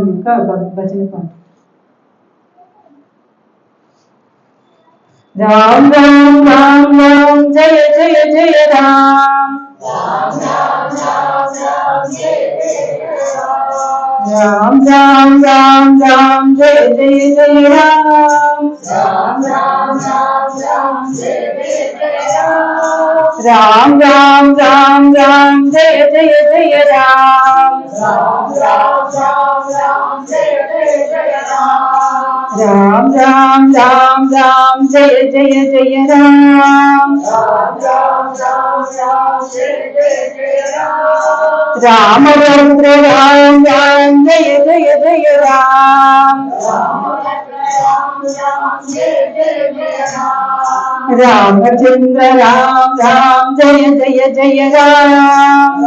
ఇంకా భజన పాట. రామ్ రామ్ రామ్ రామ్ జయ జయ జయ రామ్. రామ్ రామ్ రామ్ రామ్ జయ జయ జయ రామ్. రామ్ రామ్ రామ్ రామ్ జయ జయ జయ రామ్. రామ్ రామ్ రామ్ జయ జయ జయ రామ్. రామభద్ర రామ్ రామ్ జయ జయ జయ రామ్. రామచంద్ర రామ్ రామ్ జయ జయ జయ రామ్.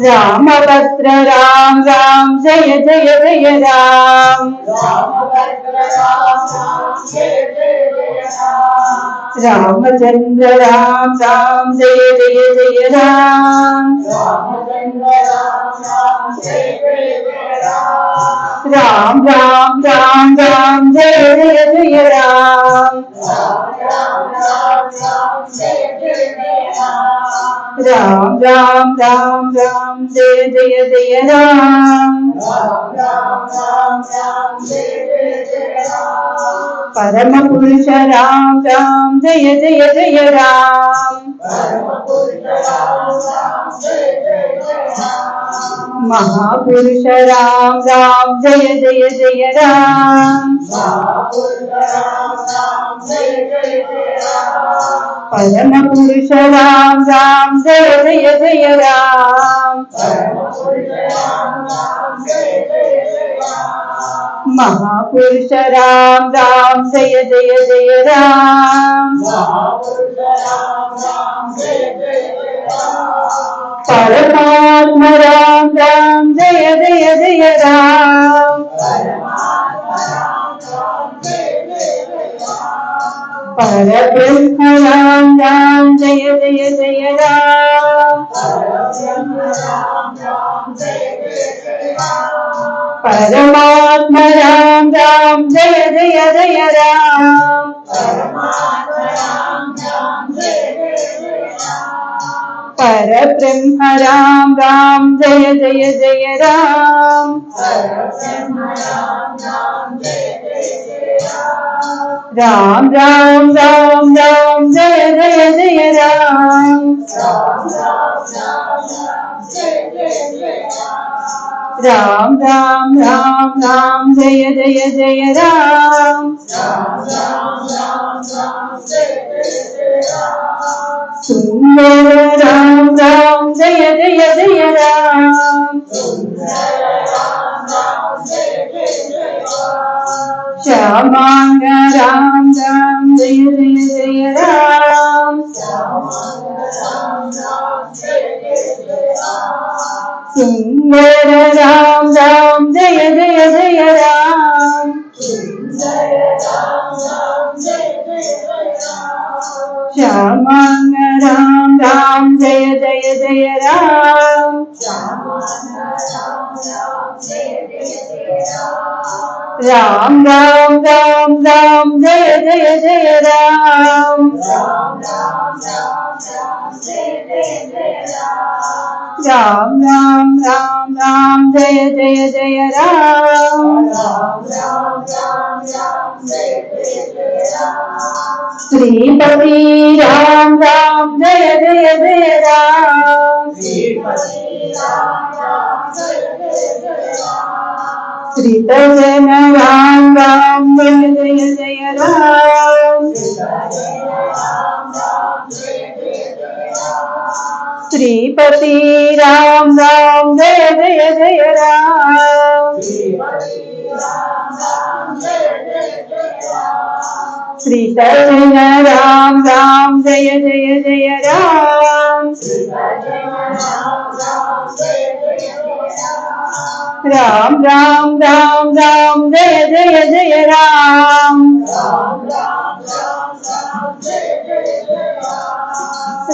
రామభద్ర రామ్ రామ్ జయ జయ జయ రామ్. రామచంద్ర రామ్ రామ్ జయ జయ జయ రామ్. రామ్ రామ్ రామ్ రామ్ జయ జయ జయ రామ్. రామ్ రామ్ రామ్ రామ్ జయ జయ జయ రామ్. పరమ పురుష రామ్ రామ్ జయ జయ జయ రామ్. మహాపురుష రామ్ రామ్ జయ జయ జయ రామ్. పరమ పురుష రామ్ రామ్ జయ జయ జయ రామ్. మహాపురుష రామ్ రామ్ జయ జయ జయ రామ్. పరమాత్మ రామ్ రామ్ జయ జయ జయ రామ్. పరబ్రహ్మ రామ్ రామ్ జయ జయ జయ రామ్. పరమాత్మ రామ్ రామ్ జయ జయ జయ రామ్. పరబ్రహ్మ రామ్ రామ్ జయ జయ జయ రామ్. రామ్ రామ్ రామ్ రామ్ జయ జయ జయ రామ్. రామ్ రామ్ రామ్ రామ్ జయ జయ జయ రామ్. సుందర రామ్ రామ్ జయ జయ జయ రామ్. శ్యామాంగ రామ్ రామ్ జయ జయ జయ రామ్. సుందర రామ్ రామ్ జయ జయ జయ రామ్. శ్యామాంగ రామ్ రామ్ జయ జయ జయ రామ్. రామ్ రామ్ రామ్ రామ్ జయ జయ జయ రామ్. రామ్ రామ్ రామ్ రామ్ జయ జయ జయ రామ్. శ్రీపతి రామ్ రామ్ జయ జయ జయ రామ్. శ్రీతజన రామ్ రామ్ జయ జయ జయ రామ్. శ్రీపతి రామ్ రామ్ జయ జయ జయ రామ్. శ్రీతజన రామ్ రామ్ జయ జయ జయ రామ్. రామ్ రామ్ రామ్ రామ్ జయ జయ జయ రామ్.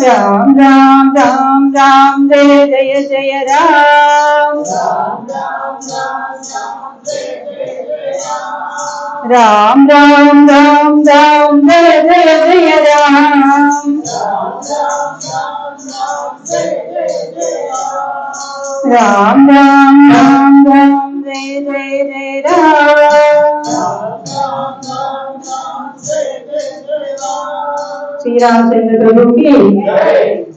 రామ్ రామ్ రామ్ राम जय जय जय राम राम राम राम राम जय जय जय राम राम राम राम राम जय जय जय राम श्री रामचंद्र प्रभु की